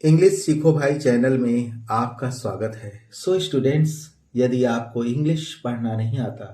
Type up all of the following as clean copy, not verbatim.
English सीखो भाई channel में आपका स्वागत है। सो स्टूडेंट्स, यदि आपको इंग्लिश पढ़ना नहीं आता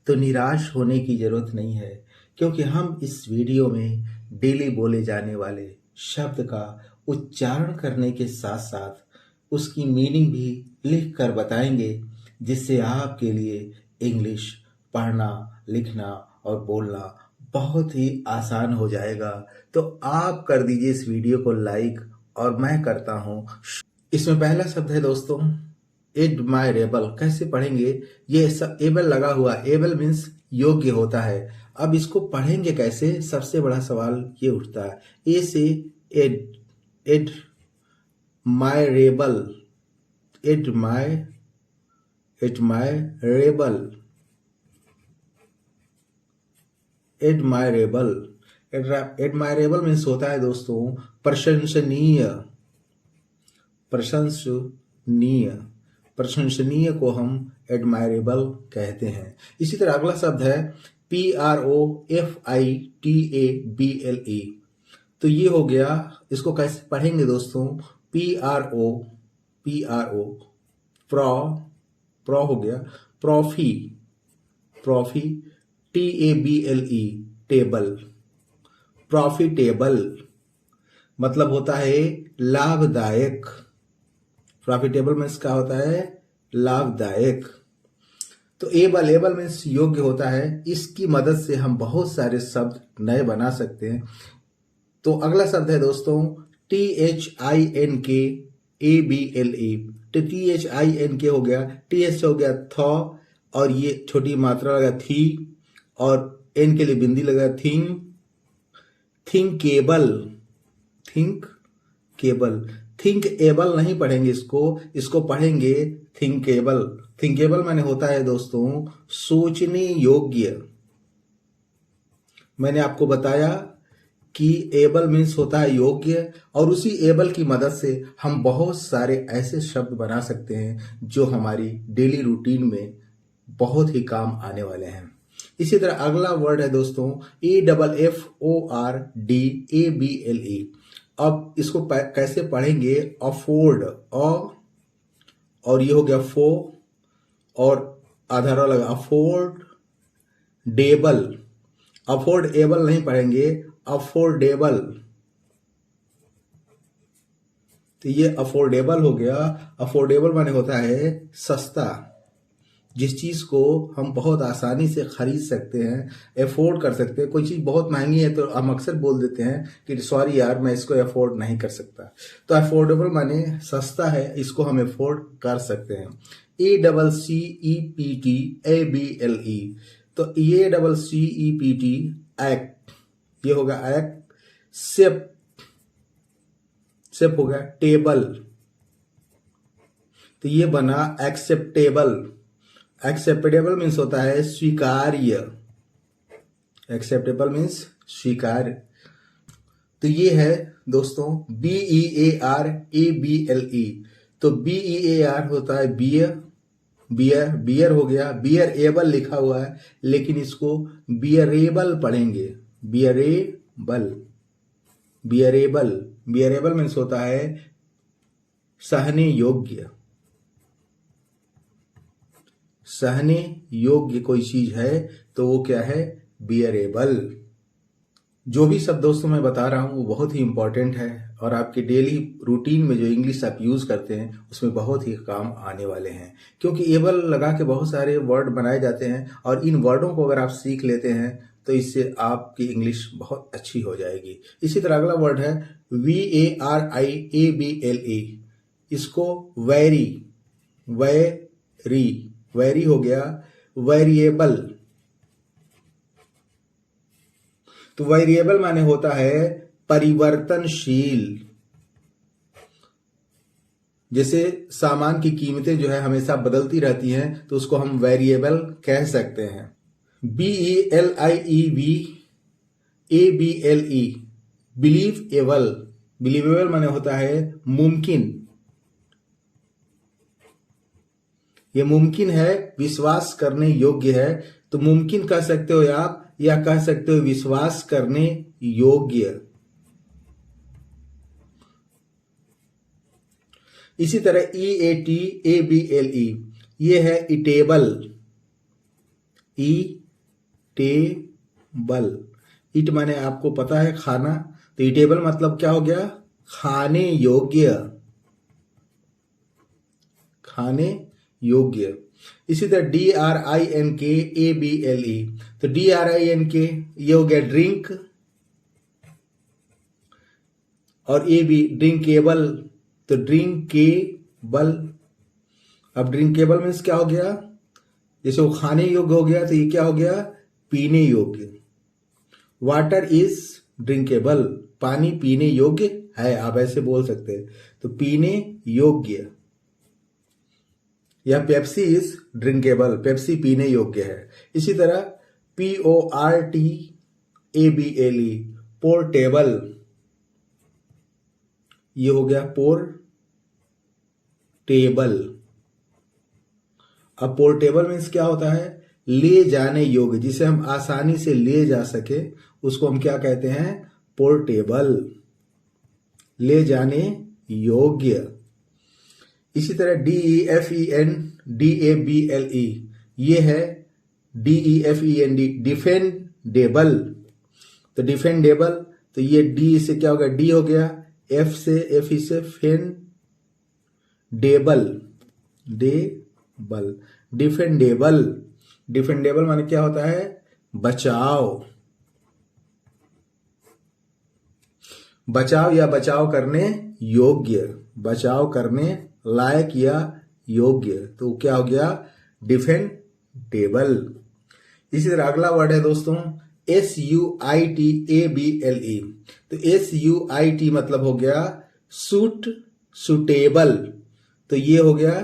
तो निराश होने की ज़रूरत नहीं है, क्योंकि हम इस वीडियो में डेली बोले जाने वाले शब्द का उच्चारण करने के साथ साथ उसकी मीनिंग भी लिख कर बताएंगे, जिससे आपके लिए इंग्लिश पढ़ना, लिखना और बोलना बहुत ही आसान हो जाएगा। तो आप कर दीजिए इस वीडियो को लाइक, और मैं करता हूँ। इसमें पहला शब्द है दोस्तों एडमायरेबल। कैसे पढ़ेंगे? ये एबल लगा हुआ, एबल मीन्स योग्य होता है। अब इसको पढ़ेंगे कैसे? सबसे बड़ा सवाल ये उठता है। ए से ad, admirable, admirable, admirable. Admirable means होता है दोस्तों प्रशंसनीय, प्रशंसनीय, प्रशंसनीय को हम एडमायरेबल कहते हैं। इसी तरह अगला शब्द है PROFITABLE। तो ये हो गया। इसको कैसे पढ़ेंगे दोस्तों? PRO, प्रो हो गया, प्रॉफी, प्रॉफी, TABLE, टेबल, प्रॉफिटेबल मतलब होता है लाभदायक। प्रॉफिटेबल मीन्स क्या होता है? लाभदायक। तो एबल मीन्स योग्य होता है। इसकी मदद से हम बहुत सारे शब्द नए बना सकते हैं। तो अगला शब्द है दोस्तों THINKABLE। तो THINK हो गया, TH हो गया थ, और ये छोटी मात्रा लगा थी, और एन के लिए बिंदी लगा थिंकेबल, थिंक एबल नहीं पढ़ेंगे इसको पढ़ेंगे थिंकेबल। थिंकेबल माने होता है दोस्तों सोचने योग्य। मैंने आपको बताया कि एबल मीन्स होता है योग्य, और उसी एबल की मदद से हम बहुत सारे ऐसे शब्द बना सकते हैं जो हमारी डेली रूटीन में बहुत ही काम आने वाले हैं। इसी तरह अगला वर्ड है दोस्तों AFFORDABLE। अब इसको कैसे पढ़ेंगे? अफोर्ड, और ये हो गया फो, और आधा रा लगा, अफोर्ड डेबल। अफोर्ड एबल नहीं पढ़ेंगे, अफोर्डेबल। तो ये अफोर्डेबल हो गया। अफोर्डेबल माने होता है सस्ता, जिस चीज को हम बहुत आसानी से खरीद सकते हैं, अफोर्ड कर सकते हैं। कोई चीज बहुत महंगी है तो हम अक्सर बोल देते हैं कि सॉरी यार, मैं इसको अफोर्ड नहीं कर सकता। तो अफोर्डेबल माने सस्ता है, इसको हम अफोर्ड कर सकते हैं। ACCEPTABLE। तो ACCEPT एक्ट, ये होगा एक्ट। सेप, सेप हो गया टेबल, तो ये बना एक्सेप्टेबल। एक्सेप्टेबल मीन्स होता है स्वीकार्य, एक्सेप्टेबल मीन्स स्वीकार्य। तो ये है दोस्तों BEARABLE। तो BEAR होता है बियर, बियर हो गया। बियर एबल लिखा हुआ है, लेकिन इसको बियरेबल पढ़ेंगे, बियरेबल, बियरेबल मीन्स होता है सहने योग्य। सहने योग्य कोई चीज है तो वो क्या है? बियरेबल। जो भी शब्द दोस्तों मैं बता रहा हूं वो बहुत ही इंपॉर्टेंट है, और आपके डेली रूटीन में जो इंग्लिश आप यूज करते हैं उसमें बहुत ही काम आने वाले हैं, क्योंकि एबल लगा के बहुत सारे वर्ड बनाए जाते हैं, और इन वर्डों को अगर आप सीख लेते हैं तो इससे आपकी इंग्लिश बहुत अच्छी हो जाएगी। इसी तरह अगला वर्ड है VARIABLE। इसको वेरी, वेरी हो गया, वेरिएबल। तो वेरिएबल माने होता है परिवर्तनशील। जैसे सामान की कीमतें जो है हमेशा बदलती रहती हैं, तो उसको हम वेरिएबल कह सकते हैं। BELIEVABLE, believable. बिलीवेबल माने होता है मुमकिन। ये मुमकिन है, विश्वास करने योग्य है। तो मुमकिन कह सकते हो आप, या कह सकते हो विश्वास करने योग्य। इसी तरह EATABLE ये है ईटेबल। ईटेबल, ईट माने आपको पता है खाना, तो ईटेबल मतलब क्या हो गया? खाने योग्य, खाने योग्य। इसी तरह DRINKABLE, तो DRINK ये हो गया ड्रिंक, और ए बी ड्रिंकेबल, तो ड्रिंकेबल। अब ड्रिंकेबल मीन्स क्या हो गया? जैसे वो खाने योग्य हो गया, तो ये क्या हो गया? पीने योग्य। वाटर इज ड्रिंकेबल, पानी पीने योग्य है, आप ऐसे बोल सकते हैं, तो पीने योग्य। या पेप्सी इज ड्रिंकेबल, पेप्सी पीने योग्य है। इसी तरह PORTABLE पोर्टेबल, ये हो गया पोर्टेबल। अब पोर्टेबल मीन्स क्या होता है? ले जाने योग्य, जिसे हम आसानी से ले जा सके उसको हम क्या कहते हैं? पोर्टेबल, ले जाने योग्य। इसी तरह DEFENDABLE ये है DEFEND डिफेंडेबल, तो डिफेंडेबल, तो ये डी से क्या हो गया? डी हो गया, एफ से फेन डेबल, डेबल, डिफेंडेबल। डिफेंडेबल माने क्या होता है? बचाव, बचाव या बचाव करने योग्य, बचाव करने लायक या योग्य, तो क्या हो गया? डिफेंडेबल। इसी तरह अगला वर्ड है दोस्तों SUITABLE, तो SUIT मतलब हो गया सूट, सूटेबल, तो ये हो गया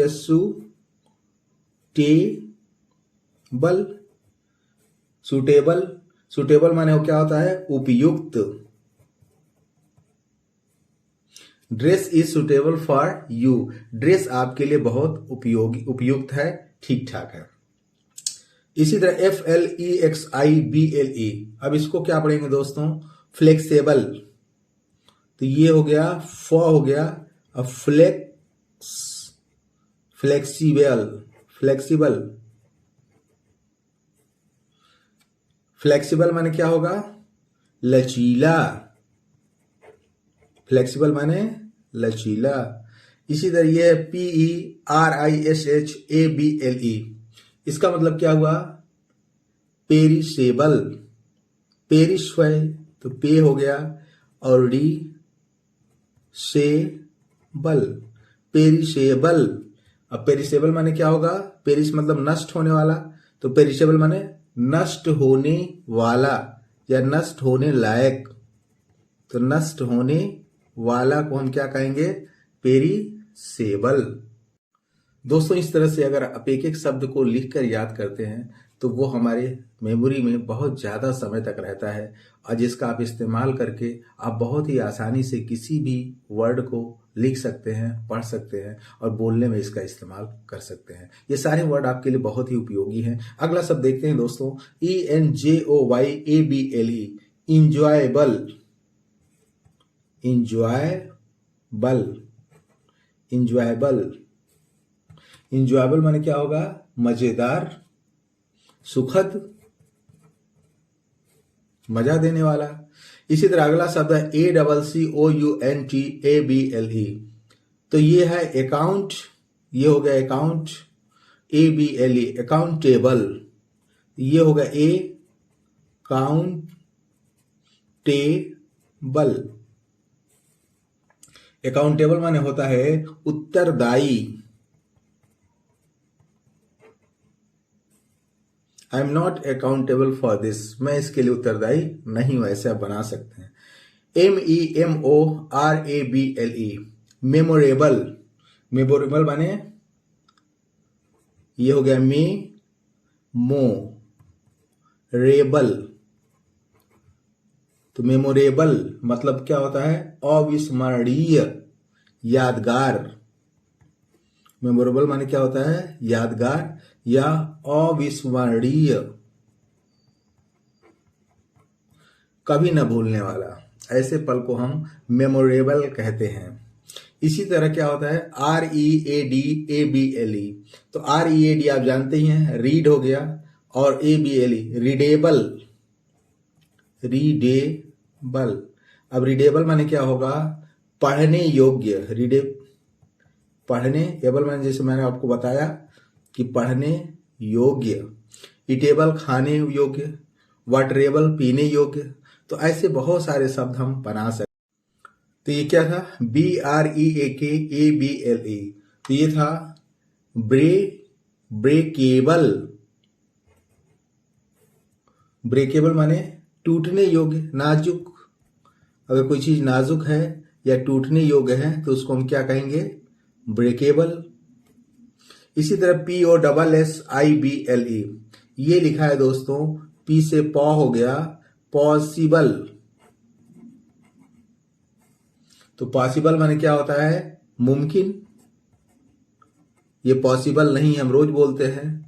सूटेबल, सूटेबल। सूटेबल माने क्या होता है? उपयुक्त। Dress is suitable for you, dress आपके लिए बहुत उपयुक्त है, ठीक ठाक है। इसी तरह FLEXIBLE, अब इसको क्या पढ़ेंगे दोस्तों? फ्लेक्सेबल, तो ये हो गया हो गया, अब फ्लेक्सिबल, फ्लेक्सिबल, फ्लेक्सिबल माने क्या होगा? लचीला, फ्लेक्सिबल माने लचीला। इसी तरह ये PERISHABLE, इसका मतलब क्या हुआ? पेरिशेबल, पेरिश है तो पे हो गया, और डी से बल, पेरिशेबल। अब पेरिशेबल माने क्या होगा? पेरिश मतलब नष्ट होने वाला, तो पेरिशेबल माने नष्ट होने वाला या नष्ट होने लायक, तो नष्ट होने वाला को हम क्या कहेंगे? पेरिशेबल। दोस्तों इस तरह से अगर आप एक एक शब्द को लिखकर याद करते हैं तो वो हमारे मेमोरी में बहुत ज़्यादा समय तक रहता है, और जिसका आप इस्तेमाल करके आप बहुत ही आसानी से किसी भी वर्ड को लिख सकते हैं, पढ़ सकते हैं और बोलने में इसका इस्तेमाल कर सकते हैं। ये सारे वर्ड आपके लिए बहुत ही उपयोगी हैं। अगला शब्द देखते हैं दोस्तों, ENJOYABLE, enjoyable, enjoyable, enjoyable. Enjoyable माने क्या होगा? मजेदार, सुखद, मजा देने वाला। इसी तरह अगला शब्द है ACCOUNTABLE, तो ये है अकाउंट, ये हो गया अकाउंट, ABLE अकाउंटेबल, ये हो गया अकाउंटेबल। अकाउंटेबल माने होता है उत्तरदायी। I am not accountable for this, मैं इसके लिए उत्तरदायी नहीं हूं, ऐसे आप बना सकते हैं। MEMORABLE मेमोरेबल, मेमोरेबल माने ये हो गया रेबल, तो मेमोरेबल मतलब क्या होता है? अविस्मरणीय, यादगार। मेमोरेबल माने क्या होता है? यादगार या अविस्मरणीय, कभी न भूलने वाला, ऐसे पल को हम मेमोरेबल कहते हैं। इसी तरह क्या होता है READABLE। तो READ आप जानते ही हैं, रीड हो गया, और ABLE रीडेबल, रीडेबल। अब रीडेबल माने क्या होगा, पढ़ने योग्य। पढ़ने एबल माने जैसे मैंने आपको बताया कि पढ़ने योग्य, ईटेबल खाने योग्य, वाटरेबल पीने योग्य। तो ऐसे बहुत सारे शब्द हम बना सकते। तो ये क्या था, BREAKABLE। तो ये था ब्रेकेबल। ब्रेकेबल माने टूटने योग्य, नाजुक। अगर कोई चीज नाजुक है या टूटने योग्य है तो उसको हम क्या कहेंगे, ब्रेकेबल। इसी तरह POSSIBLE, ये लिखा है दोस्तों, P से पॉ हो गया, पॉसिबल। तो पॉसिबल माने क्या होता है, मुमकिन। ये पॉसिबल नहीं हम रोज बोलते हैं,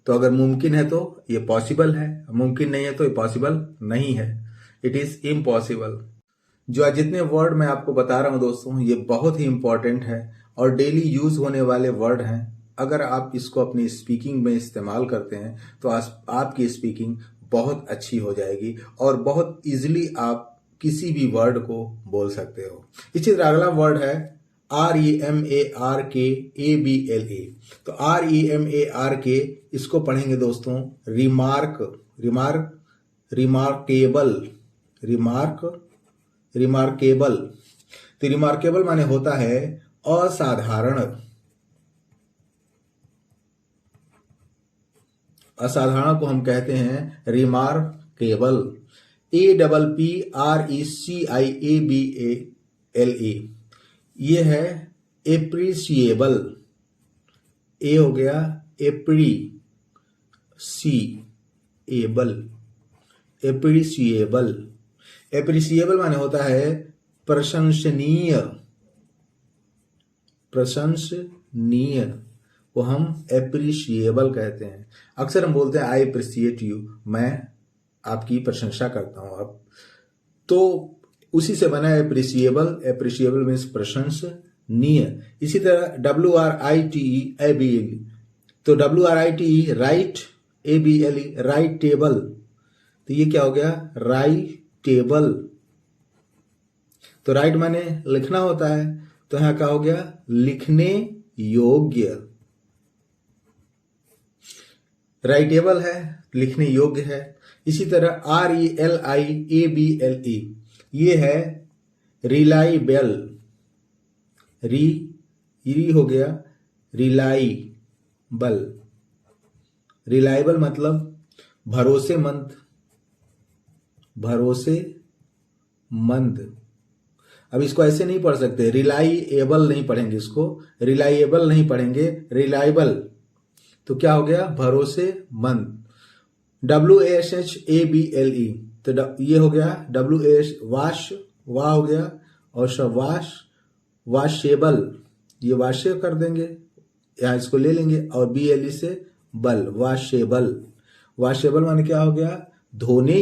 तो अगर मुमकिन है तो ये पॉसिबल है, मुमकिन नहीं है तो ये पॉसिबल नहीं है, इट इज इम्पॉसिबल। जो जितने वर्ड मैं आपको बता रहा हूं दोस्तों, ये बहुत ही इंपॉर्टेंट है और डेली यूज होने वाले वर्ड हैं। अगर आप इसको अपनी स्पीकिंग में इस्तेमाल करते हैं तो आपकी स्पीकिंग बहुत अच्छी हो जाएगी और बहुत इजीली आप किसी भी वर्ड को बोल सकते हो। इसी तरह अगला वर्ड है REMARKABLE। तो REMARK, इसको पढ़ेंगे दोस्तों रिमार्केबल। तो रिमार्केबल माने होता है असाधारण। असाधारण को हम कहते हैं रिमार्केबल। APPRECIABLE, ये है एप्रिसिएबल। ए हो गया एप्रिसिएबल। एप्रिसिएबल माने होता है प्रशंसनीय। को हम एप्रिशिएबल कहते हैं। अक्सर हम बोलते हैं आई अप्रिशिएट यू, मैं आपकी प्रशंसा करता हूं। अब तो उसी से बना है एप्रिशिएबल। एप्रिशिएबल मीन्स प्रशंसनीय। इसी तरह WRITE, तो WRITE right, ABLE right table. तो ये क्या हो गया, राइट टेबल। तो राइट माने लिखना होता है, तो यहां क्या हो गया, लिखने योग्य। राइटेबल है, लिखने योग्य है। इसी तरह RELIABLE, ये है रिलायबल। री हो गया रिलायबल। रिलायबल मतलब भरोसेमंद। अब इसको ऐसे नहीं पढ़ सकते, रिलायबल नहीं पढ़ेंगे, इसको रिलायबल नहीं पढ़ेंगे, रिलायबल। तो क्या हो गया, भरोसेमंद। WASHABLE, तो ये हो गया वाश, वाह हो गया, और शवाश, वाशेबल। ये वाशे कर देंगे, यहां इसको ले लेंगे, और BLE से बल, वाशेबल। वाशेबल माने क्या हो गया, धोने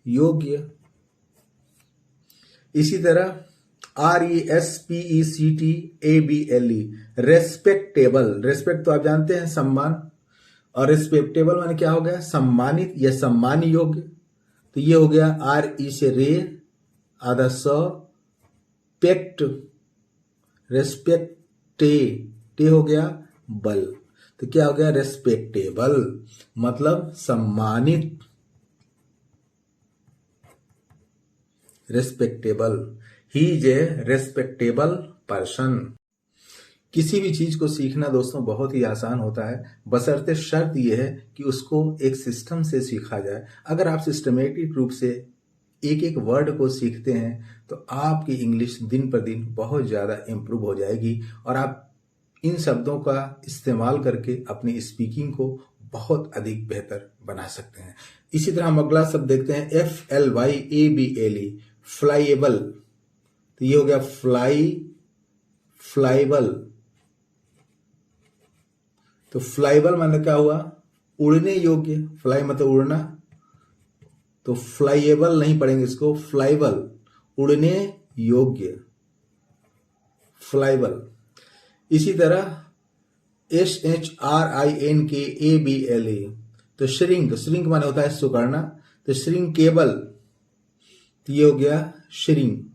योग्य। इसी तरह RESPECTABLE, रेस्पेक्टेबल। रेस्पेक्ट तो आप जानते हैं, सम्मान, और रेस्पेक्टेबल माने क्या हो गया, सम्मानित या सम्मान योग्य। तो ये हो गया RE से रे, आधा स, पेक्ट, रेस्पेक्टे हो गया बल। तो क्या हो गया, रेस्पेक्टेबल मतलब सम्मानित। Respectable, he is a respectable person. किसी भी चीज को सीखना दोस्तों बहुत ही आसान होता है, बशर्ते शर्त यह है कि उसको एक सिस्टम से सीखा जाए। अगर आप सिस्टमेटिक रूप से एक एक वर्ड को सीखते हैं तो आपकी इंग्लिश दिन पर दिन बहुत ज़्यादा इम्प्रूव हो जाएगी और आप इन शब्दों का इस्तेमाल करके अपनी स्पीकिंग को बहुत अधिक बेहतर बना सकते हैं। इसी तरह हम अगला शब्द देखते हैं FLYABLE, फ्लाईएबल। तो ये हो गया फ्लाईबल। तो फ्लाईबल मतलब क्या हुआ, उड़ने योग्य। फ्लाई मतलब उड़ना, तो फ्लाईएबल नहीं पढ़ेंगे इसको, फ्लाईबल उड़ने योग्य, फ्लाइबल। इसी तरह SHRINKABLE, तो श्रिंक, श्रिंक माने होता है सुकड़ना, तो श्रिंकेबल, तो ये हो गया श्रिंक,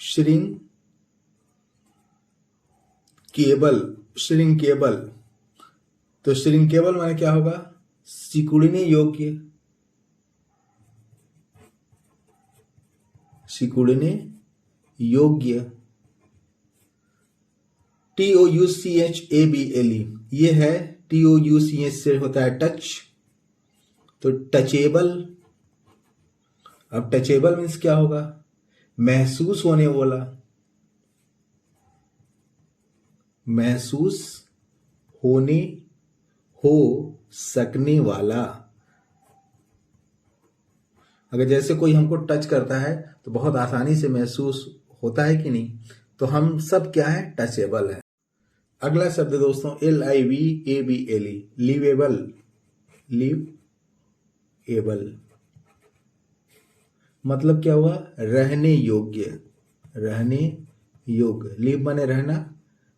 श्रिंकेबल, श्रिंकेबल। तो श्रिंकेबल माने क्या होगा? सिकुड़ने योग्य, सिकुड़ने योग्य। TOUCHABLE, ये है TOUCH से होता है टच, तो टचेबल। अब टचेबल मीन्स क्या होगा? महसूस होने वाला, महसूस होने, हो सकने वाला। अगर जैसे कोई हमको टच करता है तो बहुत आसानी से महसूस होता है कि नहीं, तो हम सब क्या है? टचेबल है। अगला शब्द दोस्तों LIVABLE, लिवेबल, लिवेबल मतलब क्या हुआ? रहने योग्य, रहने योग्य। लिव माने रहना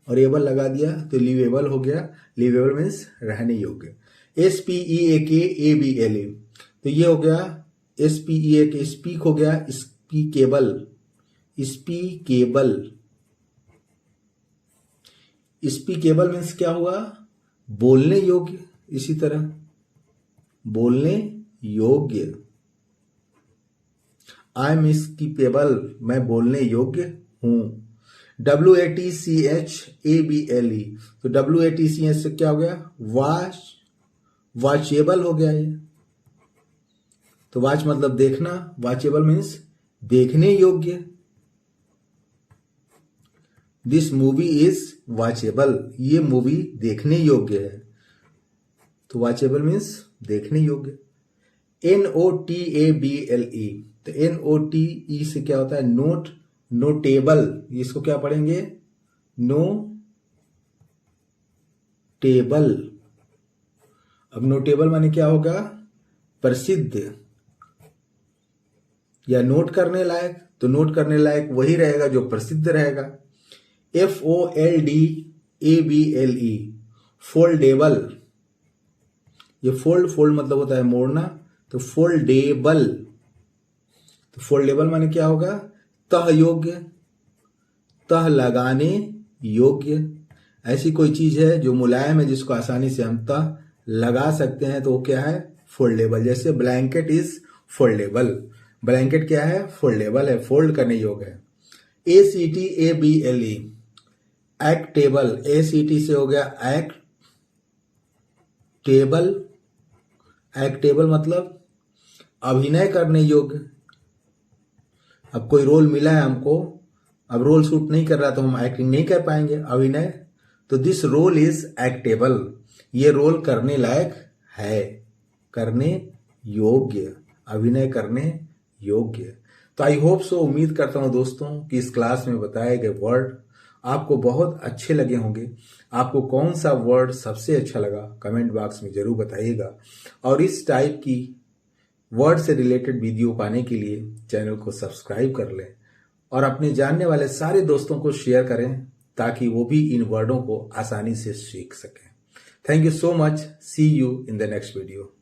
और एबल लगा दिया तो लिवेबल हो गया। लिवेबल मीन्स रहने योग्य। SPEAKABLE, तो ये हो गया SPEAK, स्पीक हो गया स्पीकेबल, स्पीकेबल। स्पीकेबल मीन्स क्या हुआ? बोलने योग्य। इसी तरह बोलने योग्य, आई एम स्पीकेबल, मैं बोलने योग्य हूं। WATCHABLE, तो WATCH से क्या हो गया? वॉच, वॉचेबल हो गया ये। तो वॉच मतलब देखना, वॉचेबल मीन्स देखने योग्य। दिस मूवी इज वॉचेबल, ये मूवी देखने योग्य है। तो वॉचेबल मीन्स देखने योग्य। NOTABLE, तो NOTE से क्या होता है? Note, notable. इसको क्या पढ़ेंगे? नोटेबल। अब नोटेबल माने क्या होगा? प्रसिद्ध या नोट करने लायक। तो नोट करने लायक वही रहेगा जो प्रसिद्ध रहेगा। FOLDABLE, foldable. ये फोल्ड मतलब होता है मोड़ना, तो फोल्डेबल। तो फोल्डेबल माने क्या होगा? तह योग्य, तह लगाने योग्य। ऐसी कोई चीज है जो मुलायम है जिसको आसानी से हम तह लगा सकते हैं, तो वो क्या है? फोल्डेबल। जैसे ब्लैंकेट इज फोल्डेबल, ब्लैंकेट क्या है? फोल्डेबल है, फोल्ड करने योग्य है। ACTABLE, एक्टेबल। ACT से हो गया एक्ट टेबल, एक्टेबल मतलब अभिनय करने योग्य। अब कोई रोल मिला है हमको, अब रोल सूट नहीं कर रहा तो हम एक्टिंग नहीं कर पाएंगे, अभिनय। तो दिस रोल इज एक्टेबल, ये रोल करने लायक है, करने योग्य, अभिनय करने योग्य। तो आई होप सो, उम्मीद करता हूं दोस्तों कि इस क्लास में बताए गए वर्ड आपको बहुत अच्छे लगे होंगे। आपको कौन सा वर्ड सबसे अच्छा लगा कमेंट बॉक्स में जरूर बताइएगा। और इस टाइप की वर्ड से रिलेटेड वीडियो पाने के लिए चैनल को सब्सक्राइब कर लें और अपने जानने वाले सारे दोस्तों को शेयर करें ताकि वो भी इन वर्डों को आसानी से सीख सकें। Thank you so much. See you in the next video.